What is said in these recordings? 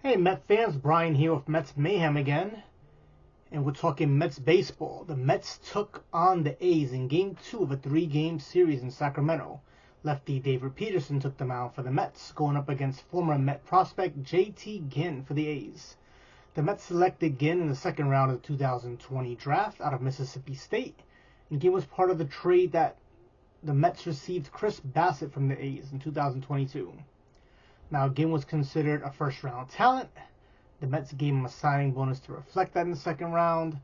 Hey Met fans, Brian here with Mets Mayhem again, and we're talking Mets baseball. The Mets took on the A's in Game 2 of a 3-game series in Sacramento. Lefty David Peterson took the mound for the Mets, going up against former Met prospect J.T. Ginn for the A's. The Mets selected Ginn in the second round of the 2020 draft out of Mississippi State, and Ginn was part of the trade that the Mets received Chris Bassett from the A's in 2022. Now, Ginn was considered a first-round talent. The Mets gave him a signing bonus to reflect that in the second round.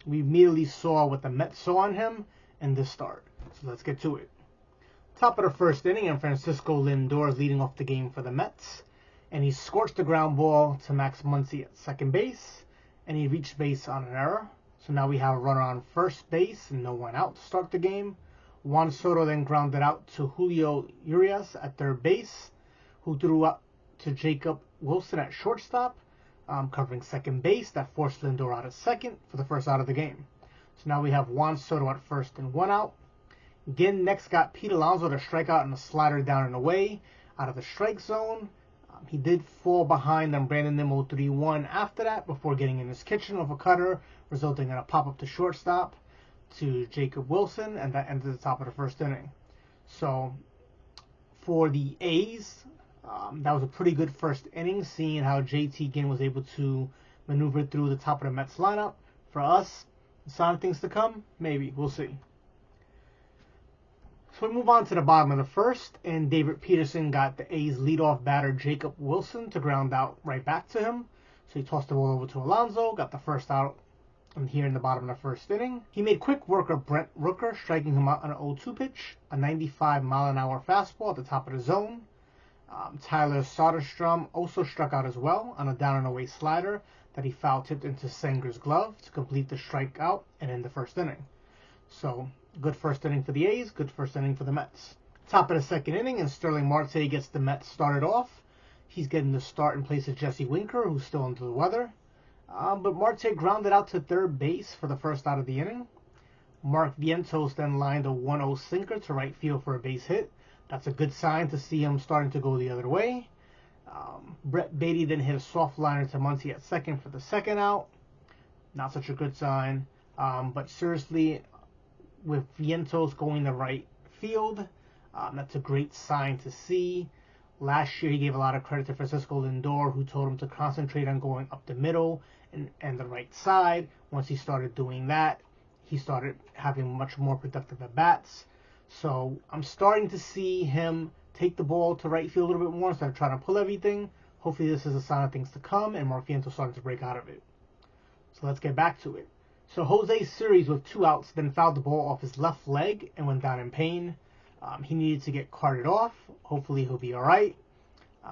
We immediately saw what the Mets saw on him in this start. So let's get to it. Top of the first inning, and Francisco Lindor is leading off the game for the Mets. And he scorched the ground ball to Max Muncy at second base. And he reached base on an error. So now we have a runner on first base and no one out to start the game. Juan Soto then grounded out to Julio Urias at third base, who threw up to Jacob Wilson at shortstop, covering second base. That forced Lindor out at second for the first out of the game. So now we have Juan Soto at first and one out. Ginn next got Pete Alonso to strike out and a slider down and away out of the strike zone. He did fall behind on Brandon Nimmo 3-1 after that before getting in his kitchen with a cutter, resulting in a pop-up to shortstop to Jacob Wilson, and that ended the top of the first inning. So for the A's, that was a pretty good first inning, seeing how J.T. Ginn was able to maneuver through the top of the Mets lineup. For us, sign of things to come? Maybe. We'll see. So we move on to the bottom of the first, and David Peterson got the A's leadoff batter Jacob Wilson to ground out right back to him. So he tossed the ball over to Alonso, got the first out here in the bottom of the first inning. He made quick work of Brent Rooker, striking him out on an 0-2 pitch, a 95-mile-an-hour fastball at the top of the zone. Tyler Soderstrom also struck out as well on a down-and-away slider that he foul-tipped into Senger's glove to complete the strikeout and end the first inning. So, good first inning for the A's, good first inning for the Mets. Top of the second inning, and Sterling Marte gets the Mets started off. He's getting the start in place of Jesse Winker, who's still under the weather. But Marte grounded out to third base for the first out of the inning. Mark Vientos then lined a 1-0 sinker to right field for a base hit. That's a good sign to see him starting to go the other way. Brett Beatty then hit a soft liner to Muncy at second for the second out. Not such a good sign. But seriously, with Vientos going to right field, that's a great sign to see. Last year, he gave a lot of credit to Francisco Lindor, who told him to concentrate on going up the middle and the right side. Once he started doing that, he started having much more productive at-bats. So I'm starting to see him take the ball to right field a little bit more instead of trying to pull everything. Hopefully this is a sign of things to come, and Mark Vientos starting to break out of it. So let's get back to it. So Jose Siri with 2 outs then fouled the ball off his left leg and went down in pain. He needed to get carted off. Hopefully he'll be all right.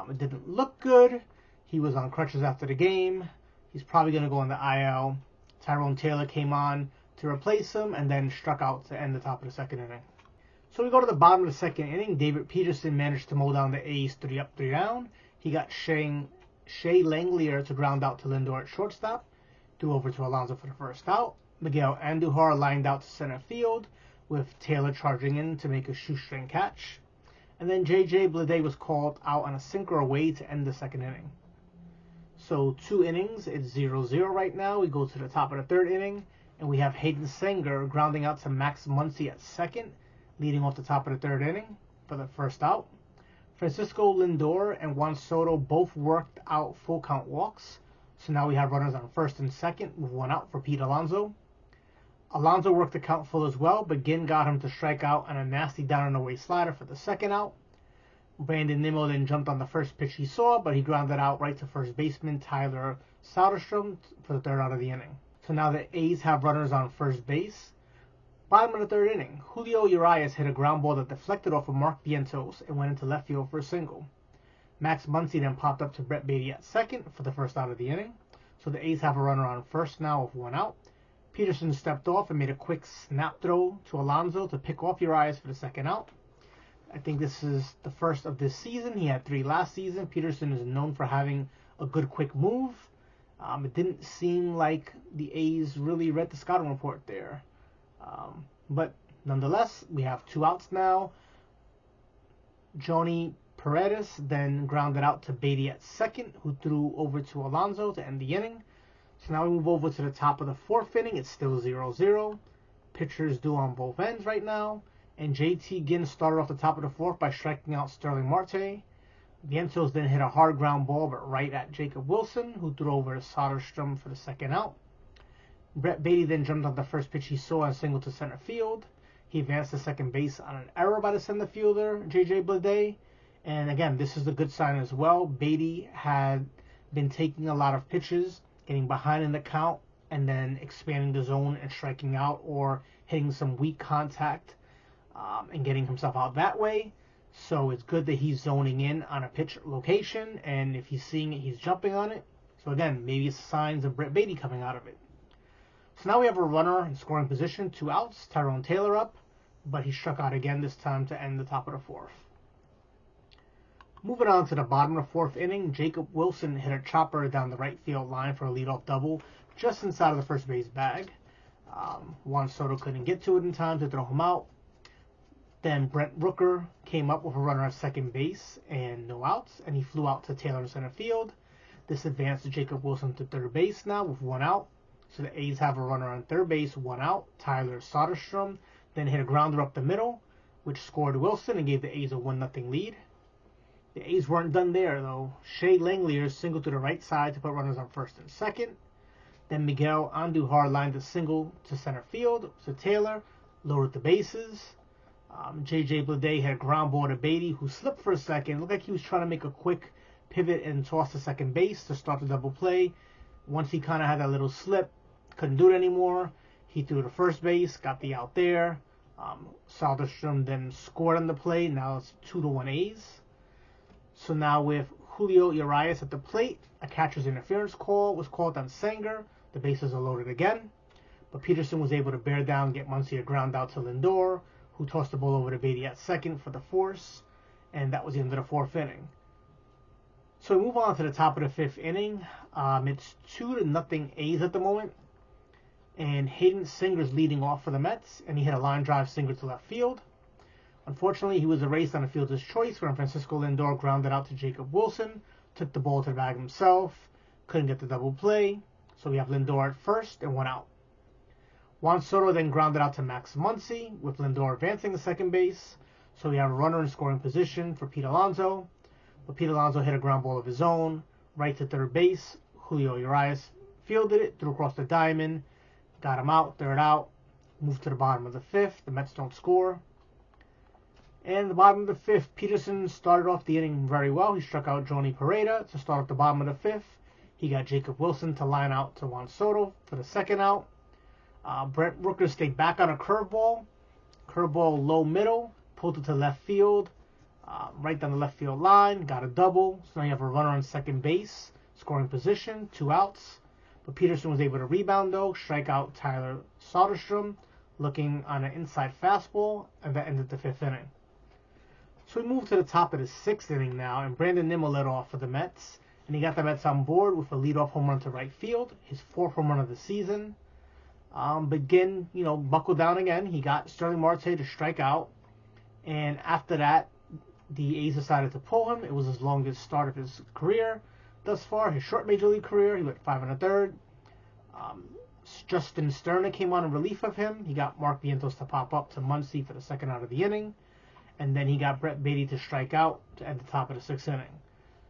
It didn't look good. He was on crutches after the game. He's probably going to go on the IL. Tyrone Taylor came on to replace him and then struck out to end the top of the second inning. So we go to the bottom of the second inning. David Peterson managed to mow down the A's 3 up, 3 down. He got Shea Langelier to ground out to Lindor at shortstop. Threw over to Alonso for the first out. Miguel Andujar lined out to center field, with Taylor charging in to make a shoestring catch. And then J.J. Bleday was called out on a sinker away to end the second inning. So 2 innings, it's 0-0 right now. We go to the top of the third inning, and we have Hayden Senger grounding out to Max Muncy at second, leading off the top of the third inning for the first out. Francisco Lindor and Juan Soto both worked out full count walks. So now we have runners on first and second with 1 out for Pete Alonso. Alonso worked the count full as well, but Ginn got him to strike out on a nasty down and away slider for the second out. Brandon Nimmo then jumped on the first pitch he saw, but he grounded out right to first baseman Tyler Soderstrom for the third out of the inning. So now the A's have runners on first base. Bottom of the third inning, Julio Urias hit a ground ball that deflected off of Mark Vientos and went into left field for a single. Max Muncy then popped up to Brett Beatty at second for the first out of the inning. So the A's have a runner on first now with 1 out. Peterson stepped off and made a quick snap throw to Alonso to pick off Urias for the second out. I think this is the first of this season. He had 3 last season. Peterson is known for having a good quick move. It didn't seem like the A's really read the scouting report there. But nonetheless, we have 2 outs now. Joni Paredes then grounded out to Beatty at second, who threw over to Alonso to end the inning. So now we move over to the top of the fourth inning. It's still 0-0. Pitchers due on both ends right now. And JT Ginn started off the top of the fourth by striking out Sterling Marte. Vientos then hit a hard ground ball, but right at Jacob Wilson, who threw over to Soderstrom for the second out. Brett Beatty then jumped on the first pitch he saw and singled to center field. He advanced to second base on an error by the center fielder, J.J. Bleday. And again, this is a good sign as well. Beatty had been taking a lot of pitches, getting behind in the count, and then expanding the zone and striking out or hitting some weak contact and getting himself out that way. So it's good that he's zoning in on a pitch location, and if he's seeing it, he's jumping on it. So again, maybe it's signs of Brett Beatty coming out of it. So now we have a runner in scoring position, 2 outs, Tyrone Taylor up, but he struck out again this time to end the top of the fourth. Moving on to the bottom of the fourth inning, Jacob Wilson hit a chopper down the right field line for a leadoff double just inside of the first base bag. Juan Soto couldn't get to it in time to throw him out. Then Brent Rooker came up with a runner at second base and no outs, and he flew out to Taylor in center field. This advanced Jacob Wilson to third base now with 1 out. So the A's have a runner on third base, 1 out. Tyler Soderstrom then hit a grounder up the middle, which scored Wilson and gave the A's a 1-0 lead. The A's weren't done there, though. Shea Langelier singled to the right side to put runners on first and second. Then Miguel Andujar lined a single to center field. So Taylor loaded the bases. J.J. Bleday had a ground ball to Beatty, who slipped for a second. Looked like he was trying to make a quick pivot and toss to second base to start the double play. Once he kind of had that little slip, couldn't do it anymore. He threw to first base, got the out there. Soderstrom then scored on the play. Now it's 2-1 A's. So now with Julio Urias at the plate, a catcher's interference call was called on Sanger. The bases are loaded again. But Peterson was able to bear down, get Muncy a ground out to Lindor, who tossed the ball over to Beatty at second for the force. And that was the end of the fourth inning. So we move on to the top of the fifth inning. It's 2-0 A's at the moment. And Hayden Singer's leading off for the Mets, and he hit a line drive single to left field. Unfortunately, he was erased on a fielder's choice when Francisco Lindor grounded out to Jacob Wilson, took the ball to the bag himself, couldn't get the double play, so we have Lindor at first and 1 out. Juan Soto then grounded out to Max Muncy, with Lindor advancing to second base, so we have a runner in scoring position for Pete Alonso. But Pete Alonso hit a ground ball of his own, right to third base. Julio Urias fielded it, threw across the diamond, got him out, third out, moved to the bottom of the fifth. The Mets don't score. And the bottom of the fifth, Peterson started off the inning very well. He struck out Jhonny Pereda to start at the bottom of the fifth. He got Jacob Wilson to line out to Juan Soto for the second out. Brent Rooker stayed back on a curveball. Curveball low middle, pulled it to left field, right down the left field line, got a double. So now you have a runner on second base, scoring position, 2 outs. But Peterson was able to rebound though, strike out Tyler Soderstrom, looking on an inside fastball, and that ended the fifth inning. So we move to the top of the sixth inning now, and Brandon Nimmo led off for the Mets, and he got the Mets on board with a leadoff home run to right field, his 4th home run of the season. But again, buckled down again. He got Sterling Marte to strike out, and after that, the A's decided to pull him. It was his longest start of his career thus far, his short major league career. He went 5 1/3. Justin Sterner came on in relief of him. He got Mark Vientos to pop up to Muncy for the second out of the inning. And then he got Brett Beatty to strike out to end the top of the 6th inning.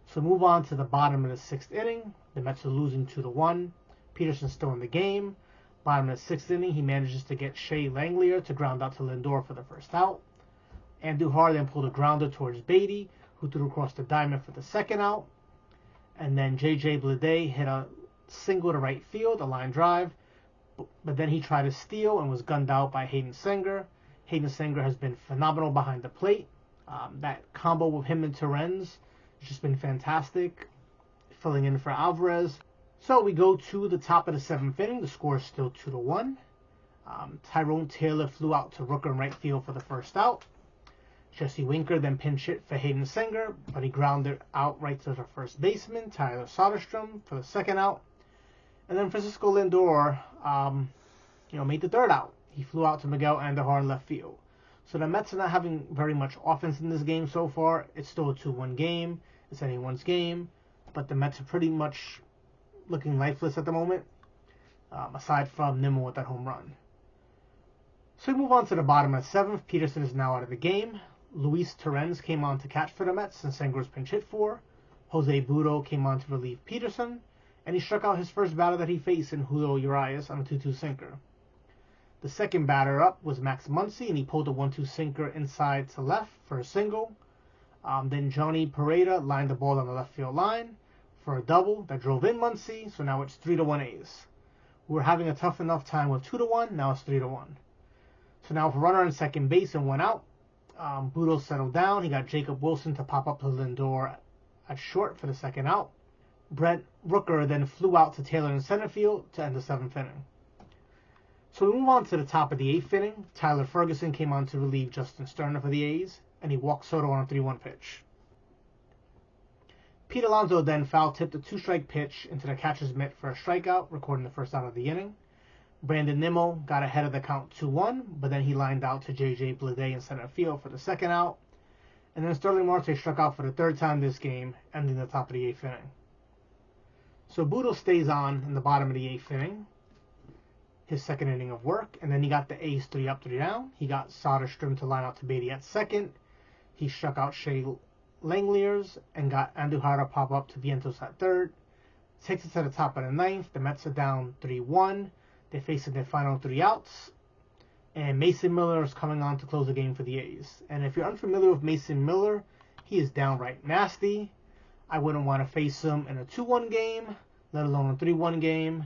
So move on to the bottom of the 6th inning. The Mets are losing 2-1. Peterson's still in the game. Bottom of the 6th inning, he manages to get Shea Langelier to ground out to Lindor for the first out. Andujar then pulled a grounder towards Beatty, who threw across the diamond for the second out. And then J.J. Bleday hit a single to right field, a line drive. But then he tried to steal and was gunned out by Hayden Singer. Hayden Singer has been phenomenal behind the plate. That combo with him and Terrence has just been fantastic, filling in for Alvarez. So we go to the top of the 7th inning. The score is still 2-1. Tyrone Taylor flew out to Rooker in right field for the first out. Jesse Winker then pinch hit for Hayden Singer, but he grounded out right to the first baseman, Tyler Soderstrom, for the second out. And then Francisco Lindor, made the third out. He flew out to Miguel Andujar in left field. So the Mets are not having very much offense in this game so far. It's still a 2-1 game. It's anyone's game. But the Mets are pretty much looking lifeless at the moment, aside from Nimmo with that home run. So we move on to the bottom of the 7th. Peterson is now out of the game. Luis Torrens came on to catch for the Mets and Senga was pinch hit for. Jose Butto came on to relieve Peterson, and he struck out his first batter that he faced in Julio Urias on a 2-2 sinker. The second batter up was Max Muncy, and he pulled a 1-2 sinker inside to left for a single. Then Johnny Pereda lined the ball on the left field line for a double that drove in Muncy, so now it's 3-1 A's. We were having a tough enough time with 2-1, now it's 3-1. So now with a runner on second base and 1 out, Butto settled down. He got Jacob Wilson to pop up to Lindor at short for the second out. Brent Rooker then flew out to Taylor in center field to end the 7th inning. So we move on to the top of the 8th inning. Tyler Ferguson came on to relieve Justin Sterner for the A's, and he walked Soto on a 3-1 pitch. Pete Alonso then foul-tipped a 2-strike pitch into the catcher's mitt for a strikeout, recording the first out of the inning. Brandon Nimmo got ahead of the count 2-1, but then he lined out to J.J. Bleday in center field for the second out. And then Sterling Marte struck out for the 3rd time this game, ending the top of the 8th inning. So Butto stays on in the bottom of the 8th inning, his second inning of work, and then he got the A's 3 up, 3 down. He got Soderstrom to line out to Beatty at second. He struck out Shea Langeliers and got Andujar to pop up to Vientos at third. Takes it to the top of the 9th. The Mets are down 3-1. They're facing their final 3 outs. And Mason Miller is coming on to close the game for the A's. And if you're unfamiliar with Mason Miller, he is downright nasty. I wouldn't want to face him in a 2-1 game, let alone a 3-1 game.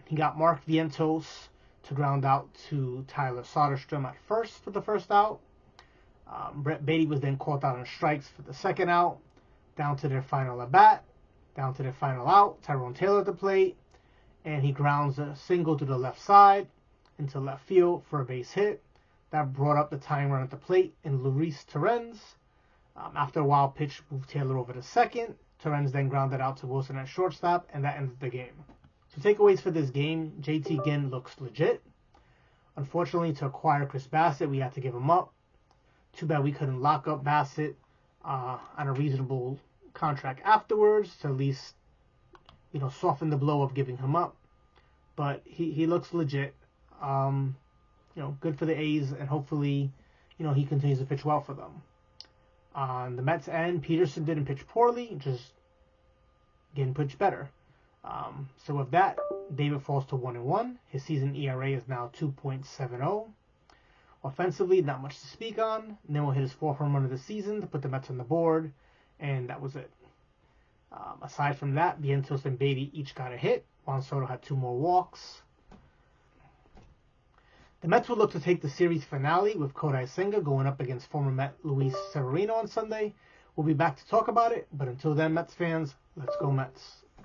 He got Mark Vientos to ground out to Tyler Soderstrom at first for the first out. Brett Beatty was then caught out on strikes for the second out. Down to their final at bat. Down to their final out. Tyrone Taylor at the plate. And he grounds a single to the left side into left field for a base hit. That brought up the tying run at the plate in Luis Torrens. After a wild pitch moved Taylor over to second. Torrens then grounded out to Wilson at shortstop, and that ended the game. So takeaways for this game, JT Ginn looks legit. Unfortunately, to acquire Chris Bassett, we had to give him up. Too bad we couldn't lock up Bassett on a reasonable contract afterwards to at least, soften the blow of giving him up. But he looks legit. Good for the A's, and hopefully, he continues to pitch well for them. On the Mets end, Peterson didn't pitch poorly, just getting pitched better. So with that, David falls to 1-1. His season ERA is now 2.70. Offensively, not much to speak on. Nimmo hit his 4th home run of the season to put the Mets on the board, and that was it. Aside from that, Vientos and Beatty each got a hit. Juan Soto had 2 more walks. The Mets will look to take the series finale with Kodai Senga going up against former Met Luis Severino on Sunday. We'll be back to talk about it, but until then, Mets fans, let's go Mets.